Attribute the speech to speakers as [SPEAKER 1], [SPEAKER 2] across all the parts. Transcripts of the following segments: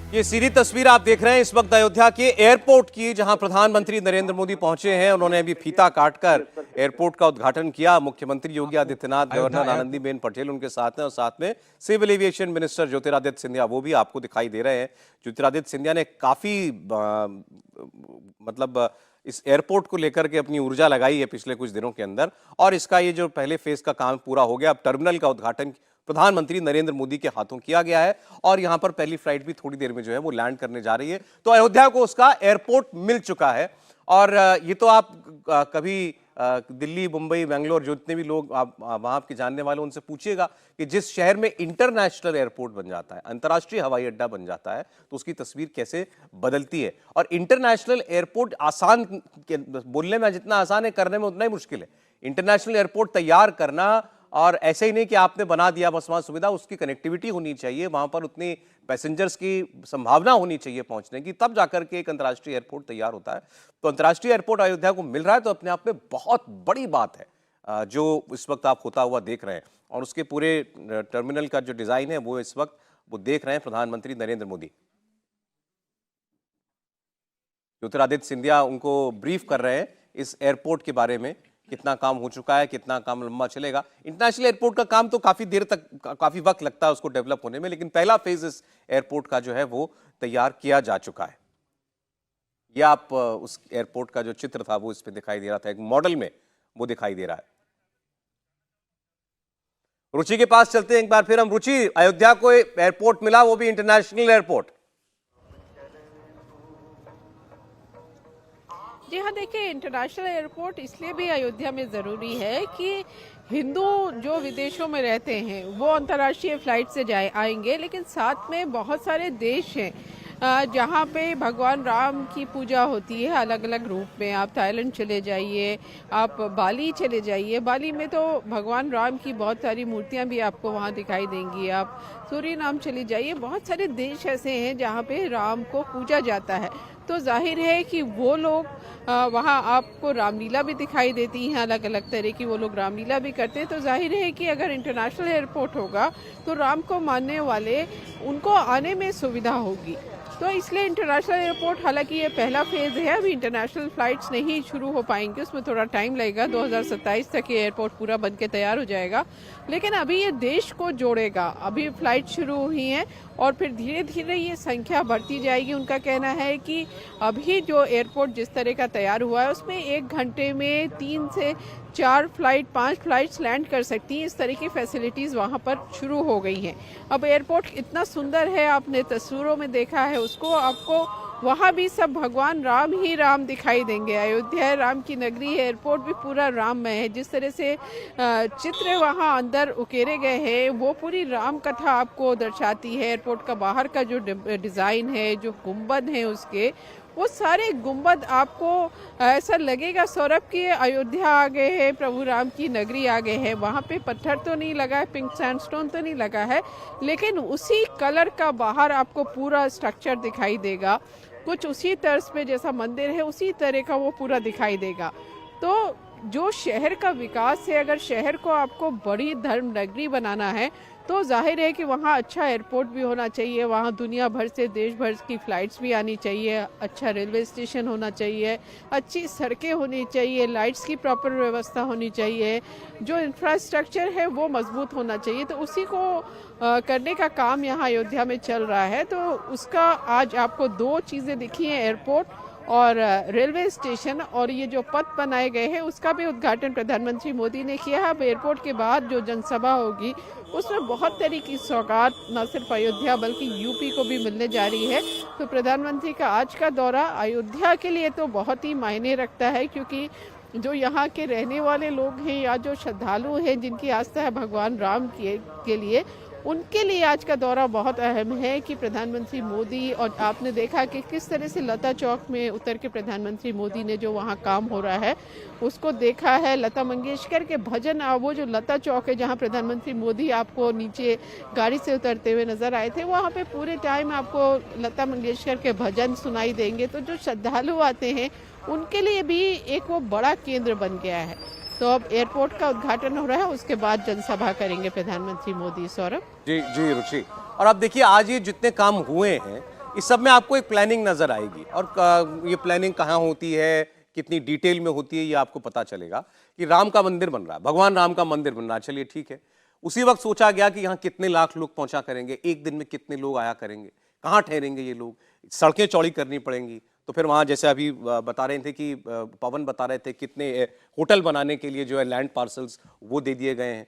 [SPEAKER 1] ये सीधी तस्वीर आप देख रहे हैं इस वक्त अयोध्या के एयरपोर्ट की, जहां प्रधानमंत्री नरेंद्र मोदी पहुंचे हैं। उन्होंने अभी फीता काटकर एयरपोर्ट का उद्घाटन किया। मुख्यमंत्री योगी आदित्यनाथ, गवर्नर आनंदीबेन पटेल उनके साथ हैं और साथ में civil aviation minister Jyotiraditya Scindia, वो भी आपको दिखाई दे रहे हैं। ज्योतिरादित्य सिंधिया ने काफी मतलब इस एयरपोर्ट को लेकर के अपनी ऊर्जा लगाई है पिछले कुछ दिनों के अंदर, और इसका ये जो पहले फेज का काम पूरा हो गया। अब टर्मिनल का उद्घाटन प्रधानमंत्री नरेंद्र मोदी के हाथों किया गया है और यहां पर पहली फ्लाइट भी थोड़ी देर में जो है वो लैंड करने जा रही है। तो अयोध्या को उसका एयरपोर्ट मिल चुका है। और ये तो आप कभी दिल्ली, मुंबई, बेंगलोर, जो जितने भी लोग आप वहां के जानने वाले उनसे पूछिएगा कि जिस शहर में इंटरनेशनल एयरपोर्ट बन जाता है, अंतर्राष्ट्रीय हवाई अड्डा बन जाता है, तो उसकी तस्वीर कैसे बदलती है। और इंटरनेशनल एयरपोर्ट आसान बोलने में जितना आसान है, करने में उतना ही मुश्किल है। इंटरनेशनल एयरपोर्ट तैयार करना, और ऐसे ही नहीं कि आपने बना दिया बस वहां सुविधा, उसकी कनेक्टिविटी होनी चाहिए, वहां पर उतनी पैसेंजर्स की संभावना होनी चाहिए पहुंचने की, तब जाकर के एक अंतर्राष्ट्रीय एयरपोर्ट तैयार होता है। तो अंतर्राष्ट्रीय एयरपोर्ट अयोध्या को मिल रहा है, तो अपने आप में बहुत बड़ी बात है जो इस वक्त आप होता हुआ देख रहे हैं। और उसके पूरे टर्मिनल का जो डिजाइन है वो इस वक्त वो देख रहे हैं प्रधानमंत्री नरेंद्र मोदी। ज्योतिरादित्य सिंधिया उनको ब्रीफ कर रहे हैं इस एयरपोर्ट के बारे में, कितना काम हो चुका है, कितना काम लंबा चलेगा। इंटरनेशनल एयरपोर्ट का काम तो काफी देर तक, काफी वक्त लगता है उसको डेवलप होने में, लेकिन पहला फेज इस एयरपोर्ट का जो है वो तैयार किया जा चुका है। यह आप उस एयरपोर्ट का जो चित्र था वो इस पे दिखाई दे रहा था, एक मॉडल में वो दिखाई दे रहा है। रुचि के पास चलते हैं एक बार फिर हम। रुचि, अयोध्या को एयरपोर्ट मिला, वो भी इंटरनेशनल एयरपोर्ट।
[SPEAKER 2] जी हाँ, देखिए, इंटरनेशनल एयरपोर्ट इसलिए भी अयोध्या में ज़रूरी है कि हिंदू जो विदेशों में रहते हैं वो अंतर्राष्ट्रीय फ़्लाइट से आएंगे, लेकिन साथ में बहुत सारे देश हैं जहाँ पे भगवान राम की पूजा होती है अलग अलग रूप में। आप थाईलैंड चले जाइए, आप बाली चले जाइए, बाली में तो भगवान राम की बहुत सारी मूर्तियाँ भी आपको वहाँ दिखाई देंगी। आप सूरीनाम चले जाइए, बहुत सारे देश ऐसे हैं जहाँ पे राम को पूजा जाता है। तो जाहिर है कि वो लोग वहाँ आपको रामलीला भी दिखाई देती हैं, अलग अलग तरह की वो लोग रामलीला भी करते हैं। तो जाहिर है कि अगर इंटरनेशनल एयरपोर्ट होगा तो राम को मानने वाले उनको आने में सुविधा होगी। तो इसलिए इंटरनेशनल एयरपोर्ट, हालांकि ये पहला फेज़ है, अभी इंटरनेशनल फ़्लाइट्स नहीं शुरू हो पाएंगी, उसमें थोड़ा टाइम लगेगा। 2027 तक ये एयरपोर्ट पूरा बन के तैयार हो जाएगा। लेकिन अभी ये देश को जोड़ेगा। अभी फ़्लाइट शुरू हुई हैं और फिर धीरे धीरे ये संख्या बढ़ती जाएगी। उनका कहना है कि अभी जो एयरपोर्ट जिस तरह का तैयार हुआ है उसमें 1 घंटे में 3 से 4 फ्लाइट, 5 फ्लाइट्स लैंड कर सकती हैं। इस तरह की फैसिलिटीज़ वहाँ पर शुरू हो गई हैं। अब एयरपोर्ट इतना सुंदर है, आपने तस्वीरों में देखा है उसको, आपको वहाँ भी सब भगवान राम ही राम दिखाई देंगे। अयोध्या राम की नगरी, एयरपोर्ट भी पूरा राममय है। जिस तरह से चित्र वहाँ अंदर उकेरे गए हैं वो पूरी राम कथा आपको दर्शाती है। एयरपोर्ट का बाहर का जो डिज़ाइन है, जो गुंबद हैं उसके, वो सारे गुंबद आपको ऐसा लगेगा सौरभ कि अयोध्या आ गए हैं, प्रभु राम की नगरी आ गए हैं। वहाँ पे पत्थर तो नहीं लगा है, पिंक सैंडस्टोन तो नहीं लगा है, लेकिन उसी कलर का बाहर आपको पूरा स्ट्रक्चर दिखाई देगा। कुछ उसी तर्ज पे जैसा मंदिर है उसी तरह का वो पूरा दिखाई देगा। तो जो शहर का विकास है, अगर शहर को आपको बड़ी धर्म नगरी बनाना है तो जाहिर है कि वहाँ अच्छा एयरपोर्ट भी होना चाहिए, वहाँ दुनिया भर से, देश भर की फ़्लाइट्स भी आनी चाहिए, अच्छा रेलवे स्टेशन होना चाहिए, अच्छी सड़कें होनी चाहिए, लाइट्स की प्रॉपर व्यवस्था होनी चाहिए, जो इंफ्रास्ट्रक्चर है वो मजबूत होना चाहिए। तो उसी को करने का काम यहाँ अयोध्या में चल रहा है। तो उसका आज आपको 2 चीज़ें दिखी हैं, एयरपोर्ट और रेलवे स्टेशन, और ये जो पथ बनाए गए हैं उसका भी उद्घाटन प्रधानमंत्री मोदी ने किया है। अब एयरपोर्ट के बाद जो जनसभा होगी उसमें बहुत तरह की सौगात न सिर्फ अयोध्या बल्कि यूपी को भी मिलने जा रही है। तो प्रधानमंत्री का आज का दौरा अयोध्या के लिए तो बहुत ही मायने रखता है, क्योंकि जो यहाँ के रहने वाले लोग हैं या जो श्रद्धालु हैं जिनकी आस्था है भगवान राम के लिए, उनके लिए आज का दौरा बहुत अहम है कि प्रधानमंत्री मोदी, और आपने देखा कि किस तरह से लता चौक में उतर के प्रधानमंत्री मोदी ने जो वहाँ काम हो रहा है उसको देखा है। लता मंगेशकर के भजन, वो जो लता चौक है जहाँ प्रधानमंत्री मोदी आपको नीचे गाड़ी से उतरते हुए नजर आए थे, वहाँ पे पूरे टाइम आपको लता मंगेशकर के भजन सुनाई देंगे। तो जो श्रद्धालु आते हैं उनके लिए भी एक वो बड़ा केंद्र बन गया है। तो अब एयरपोर्ट का उद्घाटन हो रहा है, उसके बाद जनसभा करेंगे प्रधानमंत्री मोदी। सौरभ
[SPEAKER 1] जी रुचि, और अब देखिए आज ये जितने काम हुए हैं इस सब में आपको एक प्लानिंग नजर आएगी, और ये प्लानिंग कहाँ होती है, कितनी डिटेल में होती है, ये आपको पता चलेगा। कि राम का मंदिर बन रहा है, भगवान राम का मंदिर बन रहा है, चलिए ठीक है। उसी वक्त सोचा गया कि यहाँ कितने लाख लोग पहुंचा करेंगे, एक दिन में कितने लोग आया करेंगे, कहाँ ठहरेंगे ये लोग, सड़कें चौड़ी करनी पड़ेंगी। तो फिर वहाँ जैसे अभी बता रहे थे कि पवन बता रहे थे कितने होटल बनाने के लिए जो है लैंड पार्सल्स वो दे दिए गए हैं।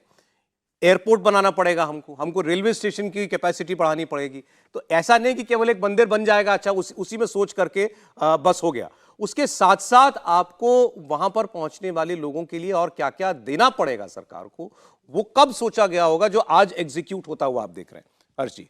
[SPEAKER 1] एयरपोर्ट बनाना पड़ेगा हमको रेलवे स्टेशन की कैपेसिटी बढ़ानी पड़ेगी। तो ऐसा नहीं कि केवल एक मंदिर बन जाएगा, अच्छा उसी में सोच करके बस हो गया। उसके साथ साथ आपको वहां पर पहुंचने वाले लोगों के लिए और क्या क्या देना पड़ेगा सरकार को, वो कब सोचा गया होगा, जो आज एग्जीक्यूट होता हुआ आप देख रहे हैं। हर्ष जी,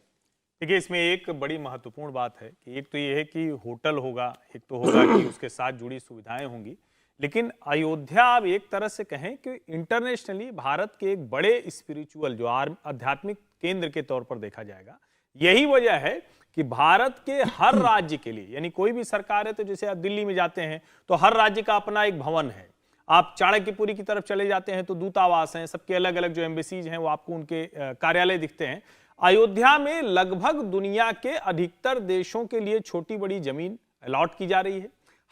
[SPEAKER 3] देखिए, इसमें एक बड़ी महत्वपूर्ण बात है कि एक तो ये है कि होटल होगा, एक तो होगा कि उसके साथ जुड़ी सुविधाएं होंगी। लेकिन अयोध्या आप एक तरह से कहें कि इंटरनेशनली भारत के एक बड़े स्पिरिचुअल जो आध्यात्मिक केंद्र के तौर पर देखा जाएगा। यही वजह है कि भारत के हर राज्य के लिए, यानी कोई भी सरकार है तो जैसे आप दिल्ली में जाते हैं तो हर राज्य का अपना एक भवन है, आप चाणक्यपुरी की तरफ चले जाते हैं तो दूतावास हैं, सबके अलग अलग जो एम्बेसीज हैं वो आपको उनके कार्यालय दिखते हैं। अयोध्या में लगभग दुनिया के अधिकतर देशों के लिए छोटी बड़ी जमीन अलॉट की जा रही है,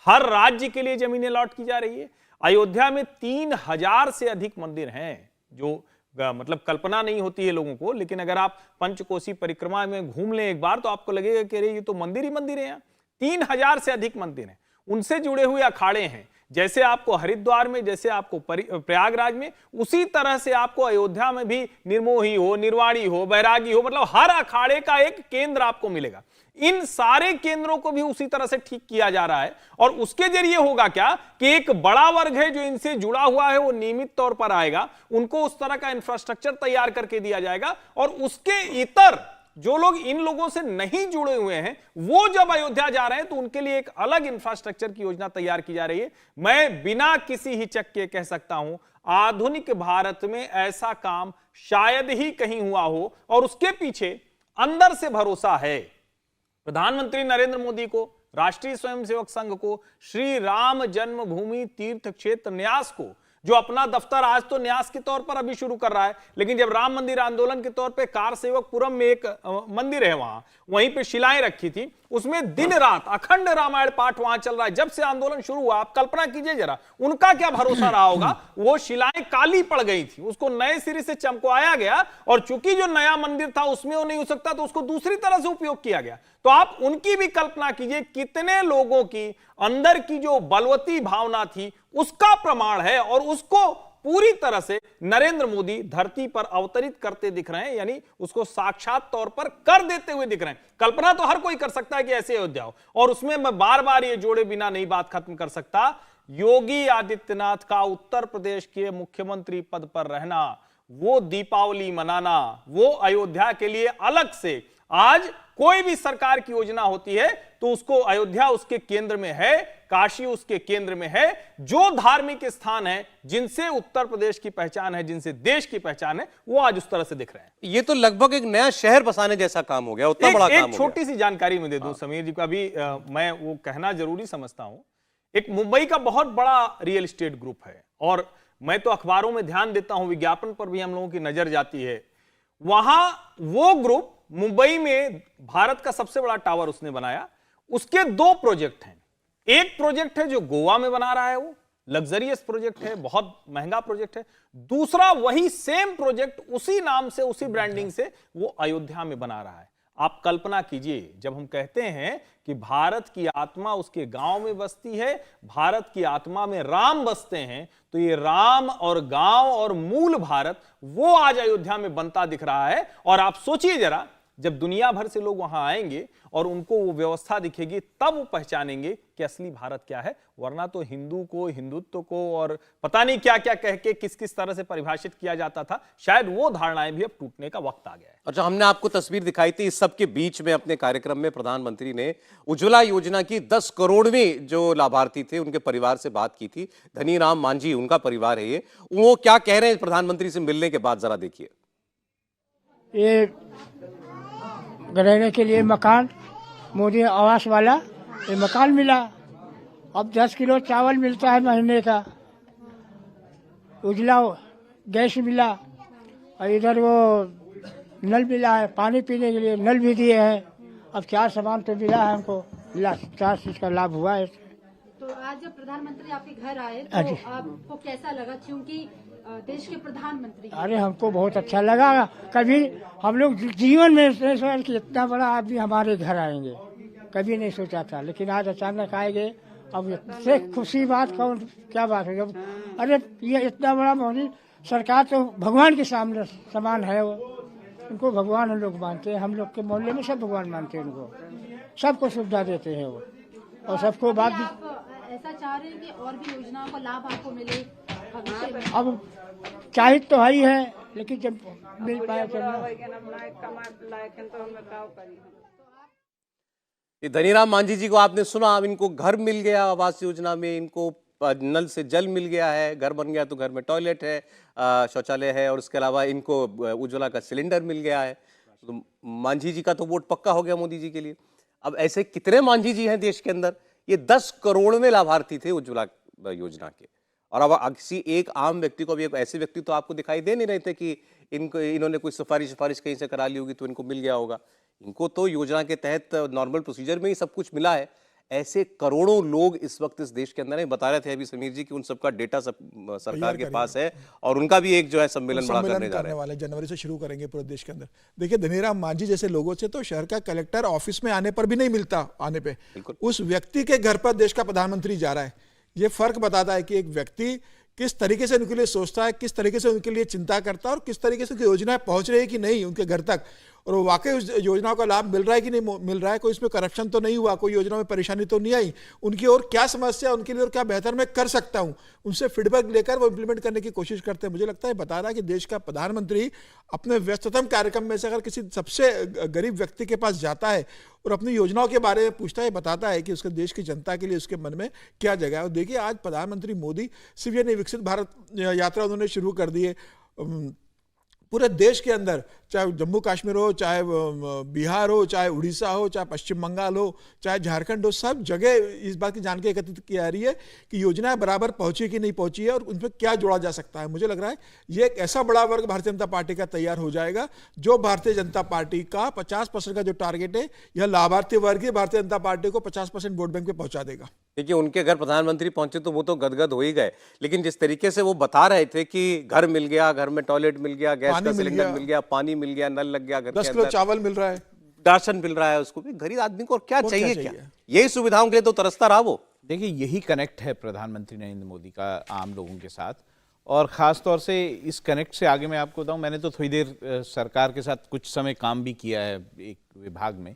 [SPEAKER 3] हर राज्य के लिए जमीन अलॉट की जा रही है। अयोध्या में 3000 से अधिक मंदिर हैं, जो मतलब कल्पना नहीं होती है लोगों को, लेकिन अगर आप पंचकोसी परिक्रमा में घूम लें एक बार तो आपको लगेगा कि ये तो मंदिर ही मंदिर है। यहाँ 3000 से अधिक मंदिर हैं, उनसे जुड़े हुए अखाड़े हैं। जैसे आपको हरिद्वार में, जैसे आपको प्रयागराज में, उसी तरह से आपको अयोध्या में भी निर्मोही हो, निर्वाणी हो, बैरागी हो, मतलब हर अखाड़े का एक केंद्र आपको मिलेगा। इन सारे केंद्रों को भी उसी तरह से ठीक किया जा रहा है, और उसके जरिए होगा क्या कि एक बड़ा वर्ग है जो इनसे जुड़ा हुआ है, वो नियमित तौर पर आएगा, उनको उस तरह का इंफ्रास्ट्रक्चर तैयार करके दिया जाएगा, और उसके इतर जो लोग इन लोगों से नहीं जुड़े हुए हैं वो जब अयोध्या जा रहे हैं तो उनके लिए एक अलग इंफ्रास्ट्रक्चर की योजना तैयार की जा रही है। मैं बिना किसी हिचक के कह सकता हूं, आधुनिक भारत में ऐसा काम शायद ही कहीं हुआ हो, और उसके पीछे अंदर से भरोसा है। प्रधानमंत्री नरेंद्र मोदी को, राष्ट्रीय स्वयंसेवक संघ को, श्री राम जन्मभूमि तीर्थ क्षेत्र न्यास को, जो अपना दफ्तर आज तो न्यास के तौर पर अभी शुरू कर रहा है, लेकिन जब राम मंदिर आंदोलन के तौर पे कारसेवकपुरम में एक मंदिर है, वहीं पे शिलाएं रखी थी, उसमें दिन रात अखंड रामायण पाठ वहां चल रहा है। जब से आंदोलन शुरू हुआ, आप कल्पना कीजिए जरा, उनका क्या भरोसा रहा होगा। वो शिलाएं काली पड़ गई थी, उसको नए सिरे से चमकवाया गया, और चूंकि जो नया मंदिर था उसमें वो नहीं हो सकता तो उसको दूसरी तरह से उपयोग किया गया। तो आप उनकी भी कल्पना कीजिए, कितने लोगों की अंदर की जो बलवती भावना थी उसका प्रमाण है, और उसको पूरी तरह से नरेंद्र मोदी धरती पर अवतरित करते दिख रहे हैं, यानी उसको साक्षात तौर पर कर देते हुए दिख रहे हैं। कल्पना तो हर कोई कर सकता है कि ऐसे अयोध्या हो, और उसमें मैं बार बार ये जोड़े बिना नहीं बात खत्म कर सकता। योगी आदित्यनाथ का उत्तर प्रदेश के मुख्यमंत्री पद पर रहना, वो दीपावली मनाना, वो अयोध्या के लिए अलग से, आज कोई भी सरकार की योजना होती है तो उसको अयोध्या उसके केंद्र में है, काशी उसके केंद्र में है। जो धार्मिक स्थान है जिनसे उत्तर प्रदेश की पहचान है, जिनसे देश की पहचान है, वो आज उस तरह से दिख रहे हैं।
[SPEAKER 1] ये तो लगभग एक नया शहर बसाने जैसा काम हो गया, उतना बड़ा काम हो गया।
[SPEAKER 3] एक छोटी सी जानकारी मैं दे दूं समीर जी को, अभी मैं वो कहना जरूरी समझता हूं। एक मुंबई का बहुत बड़ा रियल एस्टेट ग्रुप है, और मैं तो अखबारों में ध्यान देता हूं, विज्ञापन पर भी हम लोगों की नजर जाती है। वहां वो ग्रुप मुंबई में भारत का सबसे बड़ा टावर उसने बनाया। उसके 2 प्रोजेक्ट हैं। एक प्रोजेक्ट है जो गोवा में बना रहा है, वो लग्जरियस प्रोजेक्ट है, बहुत महंगा प्रोजेक्ट है। दूसरा वही सेम प्रोजेक्ट उसी नाम से, उसी ब्रांडिंग से वो अयोध्या में बना रहा है। आप कल्पना कीजिए, जब हम कहते हैं कि भारत की आत्मा उसके गांव में बसती है, भारत की आत्मा में राम बसते हैं, तो ये राम और गांव और मूल भारत वो आज अयोध्या में बनता दिख रहा है। और आप सोचिए जरा, जब दुनिया भर से लोग वहां आएंगे और उनको वो व्यवस्था दिखेगी, तब वो पहचानेंगे कि असली भारत क्या है। वरना तो हिंदू को, हिंदुत्व को और पता नहीं क्या क्या कह के किस किस तरह से परिभाषित किया जाता था, शायद वो धारणाएं भी अब टूटने का वक्त आ गया है।
[SPEAKER 1] अच्छा, हमने आपको तस्वीर दिखाई थी, इस सब के बीच में अपने कार्यक्रम में प्रधानमंत्री ने उज्ज्वला योजना की 10 करोड़वीं जो लाभार्थी थे उनके परिवार से बात की थी। धनीराम मांझी उनका परिवार है ये, वो क्या कह रहे हैं प्रधानमंत्री से मिलने के बाद, जरा देखिए।
[SPEAKER 4] ये रहने के लिए मकान, मोदी आवास वाला ये मकान मिला। अब 10 किलो चावल मिलता है महीने का, उजला गैस मिला, और इधर वो नल मिला है, पानी पीने के लिए नल भी दिए हैं, अब 4 सामान तो मिला है हमको, 4 चीज़ का लाभ हुआ है।
[SPEAKER 5] तो आज जब प्रधानमंत्री आपके घर आए
[SPEAKER 4] हाँ
[SPEAKER 5] तो
[SPEAKER 4] जी।
[SPEAKER 5] आपको कैसा लगा, क्योंकि देश के प्रधानमंत्री हैं।
[SPEAKER 4] अरे हमको बहुत अच्छा लगा, कभी हम लोग जीवन में नहीं सोचा कि इतना बड़ा आदमी हमारे घर आएंगे, कभी नहीं सोचा था, लेकिन आज अचानक आएंगे। अब इससे खुशी बात कौन क्या बात है। अरे ये इतना बड़ा मोदी सरकार तो भगवान के सामने समान है, वो उनको भगवान हम लोग मानते हैं, हम लोग के मोहल्ले में सब भगवान मानते हैं उनको, सबको सुविधा देते हैं वो, और सबको बात भी।
[SPEAKER 5] आप ऐसा चाह रहे हैं कि और भी योजनाओं का लाभ आपको मिले भविष्य में?
[SPEAKER 4] अब चाहिए तो है ही है, लेकिन जब मिल पाए चलना।
[SPEAKER 1] ये धनीराम मांझी जी को आपने सुना, अब इनको घर मिल गया आवास योजना में, इनको नल से जल मिल गया है, घर बन गया तो घर में टॉयलेट है, शौचालय है, और उसके अलावा इनको उज्ज्वला का सिलेंडर मिल गया है। तो मांझी जी का तो वोट पक्का हो गया मोदी जी के लिए। अब ऐसे कितने मांझी जी हैं देश के अंदर? ये 10 करोड़वें लाभार्थी थे उज्ज्वला योजना के, और अब किसी एक आम व्यक्ति को भी, एक ऐसे व्यक्ति तो आपको दिखाई दे नहीं रहे थे कि इन्होंने कोई सिफारिश कहीं से करा ली होगी तो इनको मिल गया होगा। इनको तो योजना के तहत नॉर्मल प्रोसीजर में ही सब कुछ मिला है। ऐसे करोड़ों लोग इस वक्त इस देश के अंदर हैं। बता रहे थे अभी समीर जी कि उन सबका डेटा सरकार के पास है, और उनका भी एक जो है सम्मेलन बड़ा करने जा रहे हैं।
[SPEAKER 6] वाले जनवरी से शुरू करेंगे पूरे देश के अंदर। देखिए धनीराम मांझी जैसे लोगों से तो शहर का कलेक्टर ऑफिस में आने पर भी नहीं मिलता, आने पे उस व्यक्ति के घर पर देश का प्रधानमंत्री जा रहा है। ये फर्क बताता है कि एक व्यक्ति किस तरीके से उनके लिए सोचता है, किस तरीके से उनके लिए चिंता करता है, और किस तरीके से उनकी योजनाएं पहुंच रही है कि नहीं उनके घर तक, और वो वाकई उस योजनाओं का लाभ मिल रहा है कि नहीं मिल रहा है, कोई इसमें करप्शन तो नहीं हुआ, कोई योजना में परेशानी तो नहीं आई, उनकी और क्या समस्या, उनके लिए और क्या बेहतर मैं कर सकता हूं, उनसे फीडबैक लेकर वो इंप्लीमेंट करने की कोशिश करते हैं। मुझे लगता है बता रहा है कि देश का प्रधानमंत्री अपने व्यस्ततम कार्यक्रम में से अगर किसी सबसे गरीब व्यक्ति के पास जाता है और अपनी योजनाओं के बारे में पूछता है, बताता है कि उसके देश की जनता के लिए उसके मन में क्या जगह है। और देखिए आज प्रधानमंत्री मोदी सिर्फ ये नहीं, विकसित भारत यात्रा उन्होंने शुरू कर दी है पूरे देश के अंदर, चाहे जम्मू कश्मीर हो, चाहे बिहार हो, चाहे उड़ीसा हो, चाहे पश्चिम बंगाल हो, चाहे झारखंड हो, सब जगह इस बात की जानकारी एकत्रित की जा रही है कि योजनाएं बराबर पहुंची कि नहीं पहुंची है और उनमें क्या जोड़ा जा सकता है। मुझे लग रहा है ये एक ऐसा बड़ा वर्ग भारतीय जनता पार्टी का तैयार हो जाएगा जो भारतीय जनता पार्टी का 50% का जो टारगेट है, यह लाभार्थी वर्ग ही भारतीय जनता पार्टी को 50% वोट बैंक पे पहुंचा देगा।
[SPEAKER 1] देखिए उनके घर प्रधानमंत्री पहुंचे तो वो तो गदगद हो ही गए, लेकिन जिस तरीके से वो बता रहे थे कि घर मिल गया, घर में टॉयलेट मिल गया, गैस का सिलेंडर मिल गया, पानी मिल गया, नल लग गया, घर
[SPEAKER 6] 10 किलो चावल मिल रहा है,
[SPEAKER 1] राशन मिल रहा है, उसको भी गरीब आदमी को और क्या चाहिए, क्या यही सुविधाओं के लिए तो तरसता रहा वो।
[SPEAKER 7] देखिए यही कनेक्ट है प्रधानमंत्री नरेंद्र मोदी का आम लोगों के साथ, और ख़ास तौर से इस कनेक्ट से आगे मैं आपको बताऊं, मैंने तो थोड़ी देर सरकार के साथ कुछ समय काम भी किया है एक विभाग में,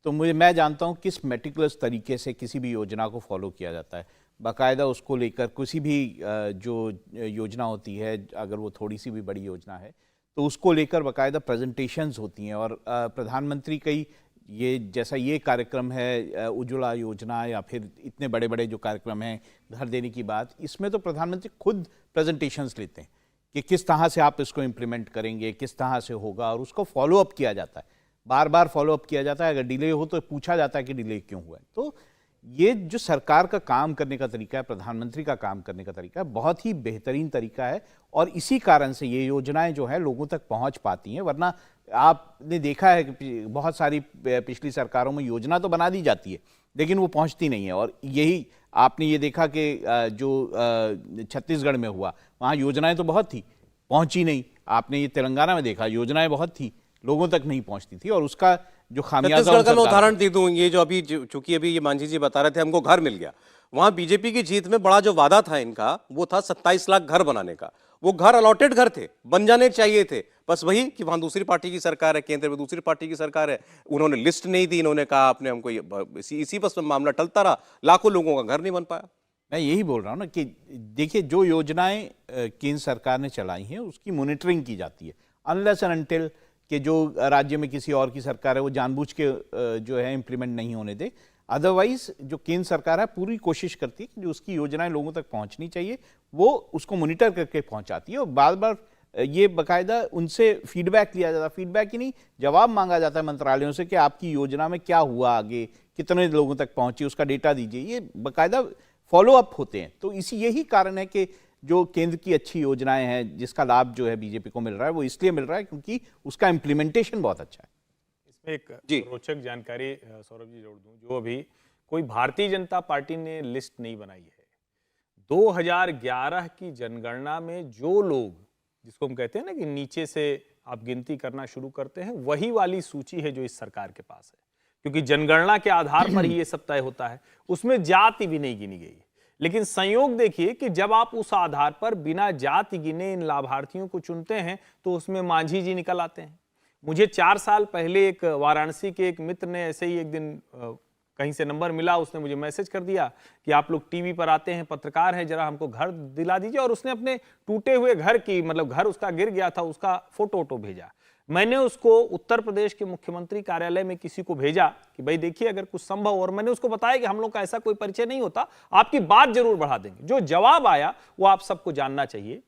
[SPEAKER 7] तो मैं जानता हूं किस मेटिकुलस तरीके से किसी भी योजना को फॉलो किया जाता है। बाकायदा उसको लेकर किसी भी जो योजना होती है, अगर वो थोड़ी सी भी बड़ी योजना है तो उसको लेकर बाकायदा प्रेजेंटेशंस होती हैं, और प्रधानमंत्री कई ये जैसा ये कार्यक्रम है उज्ज्वला योजना या फिर इतने बड़े बड़े जो कार्यक्रम हैं घर देने की बात, इसमें तो प्रधानमंत्री खुद प्रेजेंटेशंस लेते हैं कि किस तरह से आप इसको इम्प्लीमेंट करेंगे, किस तरह से होगा, और उसको फॉलो अप किया जाता है, बार बार फॉलो अप किया जाता है। अगर डिले हो तो पूछा जाता है कि डिले क्यों हुआ है। तो ये जो सरकार का काम करने का तरीका है, प्रधानमंत्री का काम करने का तरीका है, बहुत ही बेहतरीन तरीका है, और इसी कारण से ये योजनाएं जो है लोगों तक पहुंच पाती हैं। वरना आपने देखा है कि बहुत सारी पिछली सरकारों में योजना तो बना दी जाती है लेकिन वो पहुंचती नहीं है, और यही आपने ये देखा कि जो छत्तीसगढ़ में हुआ, वहाँ योजनाएं तो बहुत थी, पहुंची नहीं। आपने ये तेलंगाना में देखा, योजनाएं बहुत थी, लोगों तक नहीं पहुंचती थी, और उसका जो खामियाजा।
[SPEAKER 1] छत्तीसगढ़ का मैं उदाहरण दे दूं, ये जो अभी चूंकि अभी ये मांझी जी बता रहे थे हमको घर मिल गया, वहां बीजेपी की जीत में बड़ा जो वादा था इनका वो था 27 लाख घर बनाने का। वो घर अलॉटेड घर थे, बन जाने चाहिए थे, बस वही कि वहां दूसरी पार्टी की सरकार है, केंद्र में दूसरी पार्टी की सरकार है, उन्होंने लिस्ट नहीं दी, इन्होंने कहा आपने हमको इसी बस मामला टलता रहा, लाखों लोगों का घर नहीं बन पाया।
[SPEAKER 7] मैं यही बोल रहा हूँ ना कि देखिए जो योजनाएं केंद्र सरकार ने चलाई हैं उसकी मॉनिटरिंग की जाती है, अनलेस एंड अनटिल कि जो राज्य में किसी और की सरकार है वो जानबूझ के जो है इम्प्लीमेंट नहीं होने दे। अदरवाइज जो केंद्र सरकार है पूरी कोशिश करती है कि जो उसकी योजनाएं लोगों तक पहुंचनी चाहिए वो उसको मॉनिटर करके पहुंचाती है, और बार बार ये बाकायदा उनसे फीडबैक लिया जाता है, फीडबैक ही नहीं जवाब मांगा जाता है मंत्रालयों से कि आपकी योजना में क्या हुआ, आगे कितने लोगों तक पहुंची, उसका डेटा दीजिए, ये बाकायदा फॉलो अप होते हैं। तो यही कारण है कि जो केंद्र की अच्छी योजनाएं हैं जिसका लाभ जो है बीजेपी को मिल रहा है वो इसलिए मिल रहा है क्योंकि उसका इम्प्लीमेंटेशन बहुत अच्छा है।
[SPEAKER 3] एक
[SPEAKER 1] जी।
[SPEAKER 3] रोचक जानकारी सौरभ जी जोड़ दूं, जो अभी कोई भारतीय जनता पार्टी ने लिस्ट नहीं बनाई है। 2011 की जनगणना में जो लोग, जिसको हम कहते हैं ना कि नीचे से आप गिनती करना शुरू करते हैं, वही वाली सूची है जो इस सरकार के पास है, क्योंकि जनगणना के आधार पर ही ये सब तय होता है। उसमें जाति भी नहीं गिनी गई। लेकिन संयोग देखिए कि जब आप उस आधार पर बिना जाति गिने इन लाभार्थियों को चुनते हैं तो उसमें मांझी जी निकल आते हैं। मुझे 4 साल पहले एक वाराणसी के एक मित्र ने ऐसे ही एक दिन कहीं से नंबर मिला, उसने मुझे मैसेज कर दिया कि आप लोग टीवी पर आते हैं, पत्रकार हैं, जरा हमको घर दिला दीजिए। और उसने अपने टूटे हुए घर की, मतलब घर उसका गिर गया था, उसका फोटो भेजा। मैंने उसको उत्तर प्रदेश के मुख्यमंत्री कार्यालय में किसी को भेजा कि भाई देखिए अगर कुछ संभव हो, और मैंने उसको बताया कि हम लोग का ऐसा कोई परिचय नहीं होता, आपकी बात जरूर बढ़ा देंगे। जो जवाब आया वो आप सबको जानना चाहिए।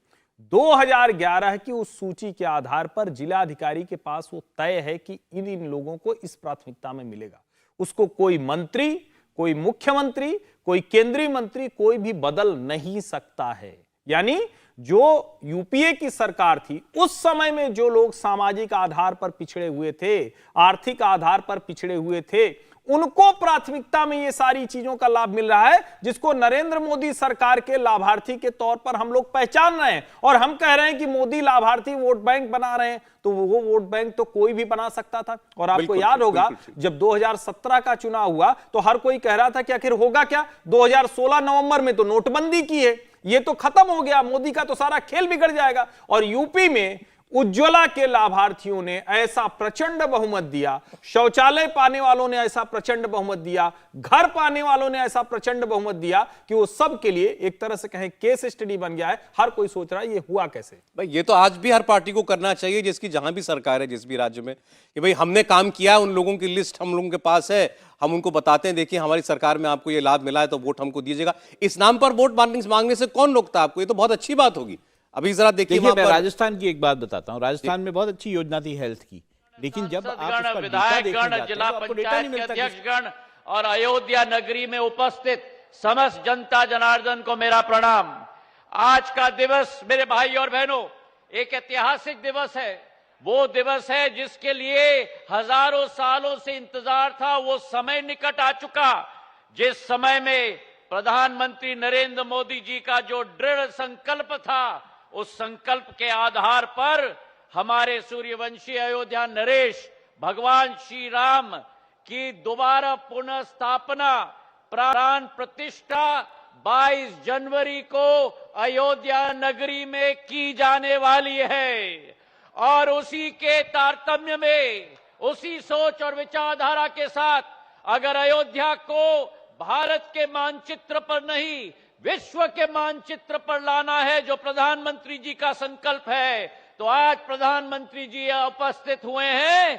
[SPEAKER 3] 2011 की उस सूची के आधार पर जिलाधिकारी के पास वो तय है कि इन लोगों को इस प्राथमिकता में मिलेगा। उसको कोई मंत्री, कोई मुख्यमंत्री, कोई केंद्रीय मंत्री, कोई भी बदल नहीं सकता है। यानी जो यूपीए की सरकार थी उस समय में जो लोग सामाजिक आधार पर पिछड़े हुए थे, आर्थिक आधार पर पिछड़े हुए थे, उनको प्राथमिकता में ये सारी चीजों का लाभ मिल रहा है, जिसको नरेंद्र मोदी सरकार के लाभार्थी के तौर पर हम लोग पहचान रहे हैं। और हम कह रहे हैं कि मोदी लाभार्थी वोट बैंक बना रहे हैं, तो वो वोट बैंक तो कोई भी बना सकता था। और आपको याद होगा जब 2017 का चुनाव हुआ तो हर कोई कह रहा था कि आखिर होगा क्या। 2016 नवंबर में तो नोटबंदी की है, ये तो खत्म हो गया, मोदी का तो सारा खेल बिगड़ जाएगा। और यूपी में उज्ज्वला के लाभार्थियों ने ऐसा प्रचंड बहुमत दिया, शौचालय पाने वालों ने ऐसा प्रचंड बहुमत दिया, घर पाने वालों ने ऐसा प्रचंड बहुमत दिया कि वो सब के लिए एक तरह से कहें केस स्टडी बन गया है। हर कोई सोच रहा है ये हुआ कैसे।
[SPEAKER 1] भाई ये तो आज भी हर पार्टी को करना चाहिए, जिसकी जहां भी सरकार है, जिस भी राज्य में, कि भाई हमने काम किया है, उन लोगों की लिस्ट हम लोगों के पास है, हम उनको बताते हैं देखिए हमारी सरकार में आपको ये लाभ मिला है तो वोट हमको दीजिएगा। इस नाम पर वोट मांगने से कौन रोकता आपको? ये तो बहुत अच्छी बात होगी। अभी जरा देखिए
[SPEAKER 7] मैं राजस्थान की एक बात बताता हूँ। राजस्थान में बहुत अच्छी योजना थी हेल्थ की, लेकिन जब आप उसका डेटा देखने जाते हैं तो आपको डेटा नहीं मिलता।
[SPEAKER 8] अध्यक्षगण और अयोध्या नगरी में उपस्थित समस्त जनता जनार्दन को मेरा प्रणाम। आज का दिवस मेरे भाई और बहनों एक ऐतिहासिक दिवस है। वो दिवस है जिसके लिए हजारों सालों से इंतजार था। वो समय निकट आ चुका जिस समय में प्रधानमंत्री नरेंद्र मोदी जी का जो दृढ़ संकल्प था, उस संकल्प के आधार पर हमारे सूर्यवंशी अयोध्या नरेश भगवान श्री राम की दोबारा पुनः स्थापना, प्राण प्रतिष्ठा 22 जनवरी को अयोध्या नगरी में की जाने वाली है। और उसी के तारतम्य में, उसी सोच और विचारधारा के साथ अगर अयोध्या को भारत के मानचित्र पर नहीं विश्व के मानचित्र पर लाना है, जो प्रधानमंत्री जी का संकल्प है, तो आज प्रधानमंत्री जी उपस्थित हुए हैं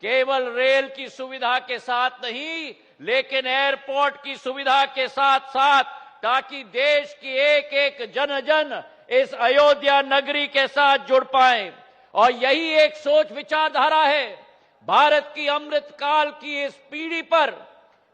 [SPEAKER 8] केवल रेल की सुविधा के साथ नहीं, लेकिन एयरपोर्ट की सुविधा के साथ साथ, ताकि देश की एक एक जन जन इस अयोध्या नगरी के साथ जुड़ पाए। और यही एक सोच विचारधारा है भारत की अमृत काल की इस पीढ़ी पर,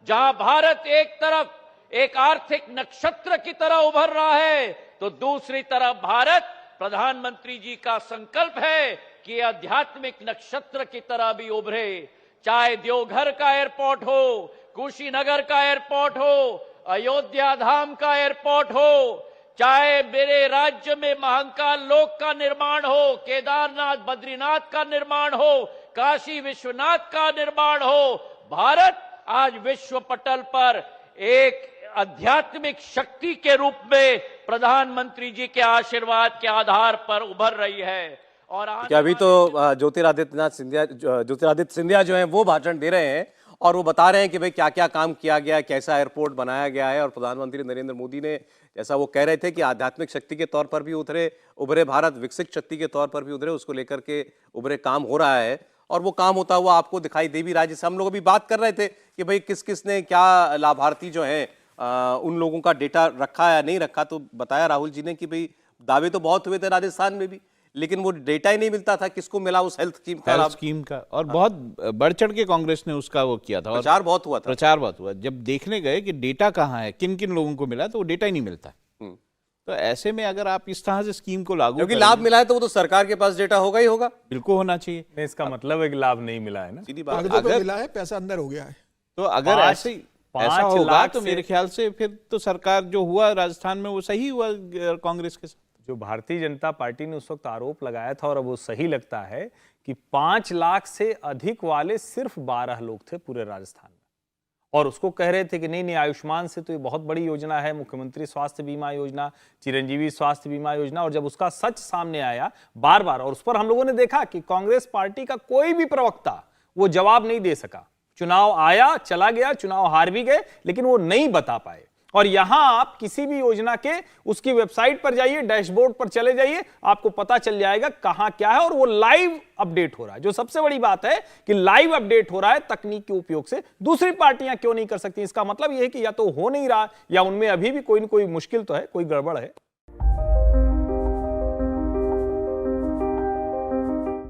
[SPEAKER 8] जहां भारत एक तरफ एक आर्थिक नक्षत्र की तरह उभर रहा है, तो दूसरी तरफ भारत प्रधानमंत्री जी का संकल्प है कि आध्यात्मिक नक्षत्र की तरह भी उभरे। चाहे देवघर का एयरपोर्ट हो, कुशीनगर का एयरपोर्ट हो, अयोध्या धाम का एयरपोर्ट हो, चाहे मेरे राज्य में महाकाल लोक का निर्माण हो, केदारनाथ बद्रीनाथ का निर्माण हो, काशी विश्वनाथ का निर्माण हो, भारत आज विश्व पटल पर एक आध्यात्मिक शक्ति के रूप में प्रधानमंत्री जी के आशीर्वाद के आधार पर उभर रही है। और
[SPEAKER 1] अभी तो ज्योतिरादित्य सिंधिया जो हैं वो भाषण दे रहे हैं और वो बता रहे हैं कि भाई क्या क्या काम किया गया है, कैसा एयरपोर्ट बनाया गया है। और प्रधानमंत्री नरेंद्र मोदी ने, जैसा वो कह रहे थे कि आध्यात्मिक शक्ति के तौर पर भी उभरे भारत विकसित शक्ति के तौर पर भी उभरे, उसको लेकर के उभरे काम हो रहा है। और वो काम होता हुआ आपको दिखाई दे भी रहा है। जैसे हम लोग अभी बात कर रहे थे कि भाई किस किस ने क्या लाभार्थी जो हैं उन लोगों का डेटा रखा या नहीं रखा, तो बताया राहुल जी ने कि भाई दावे तो बहुत हुए थे राजस्थान में भी, लेकिन वो डेटा ही नहीं मिलता था किसको मिला उस हेल्थ स्कीम का।
[SPEAKER 7] और बहुत बढ़ चढ़ के कांग्रेस ने उसका वो किया था,
[SPEAKER 1] प्रचार बहुत हुआ।
[SPEAKER 7] जब देखने गए कि डेटा कहाँ है, किन किन लोगों को मिला, तो वो डेटा ही नहीं मिलता। तो ऐसे में अगर आप इस तरह से स्कीम को लागू
[SPEAKER 1] क्योंकि
[SPEAKER 7] करेंगे,
[SPEAKER 1] लाभ मिला है तो वो तो सरकार के पास डेटा होगा ही होगा।
[SPEAKER 7] बिल्कुल होना चाहिए।
[SPEAKER 3] नहीं, इसका मतलब है कि लाभ नहीं मिला है ना।
[SPEAKER 1] सीधी बात।
[SPEAKER 6] कागजों पे मिला है, पैसा अंदर हो गया है।
[SPEAKER 7] तो अगर
[SPEAKER 3] पाँच-
[SPEAKER 7] ऐसे
[SPEAKER 3] पाँच
[SPEAKER 7] ऐसा होगा
[SPEAKER 3] लाख
[SPEAKER 7] तो
[SPEAKER 3] से-
[SPEAKER 7] मेरे ख्याल से फिर तो सरकार जो हुआ राजस्थान में वो सही हुआ कांग्रेस के साथ।
[SPEAKER 3] जो भारतीय जनता पार्टी ने उस वक्त आरोप लगाया था और अब वो सही लगता है कि 5 लाख से अधिक वाले सिर्फ 12 लोग थे पूरे राजस्थान में, और उसको कह रहे थे कि नहीं नहीं, आयुष्मान से तो ये बहुत बड़ी योजना है, मुख्यमंत्री स्वास्थ्य बीमा योजना, चिरंजीवी स्वास्थ्य बीमा योजना। और जब उसका सच सामने आया बार बार, और उस पर हम लोगों ने देखा कि कांग्रेस पार्टी का कोई भी प्रवक्ता वो जवाब नहीं दे सका। चुनाव आया, चला गया, चुनाव हार भी गए, लेकिन वो नहीं बता पाए। और यहां आप किसी भी योजना के उसकी वेबसाइट पर जाइए, डैशबोर्ड पर चले जाइए, आपको पता चल जाएगा कहां क्या है, और वो लाइव अपडेट हो रहा है। जो सबसे बड़ी बात है कि लाइव अपडेट हो रहा है तकनीक के उपयोग से। दूसरी पार्टियां क्यों नहीं कर सकती? इसका मतलब यह है कि या तो हो नहीं रहा, या उनमें अभी भी कोई न कोई मुश्किल तो है, कोई गड़बड़ है।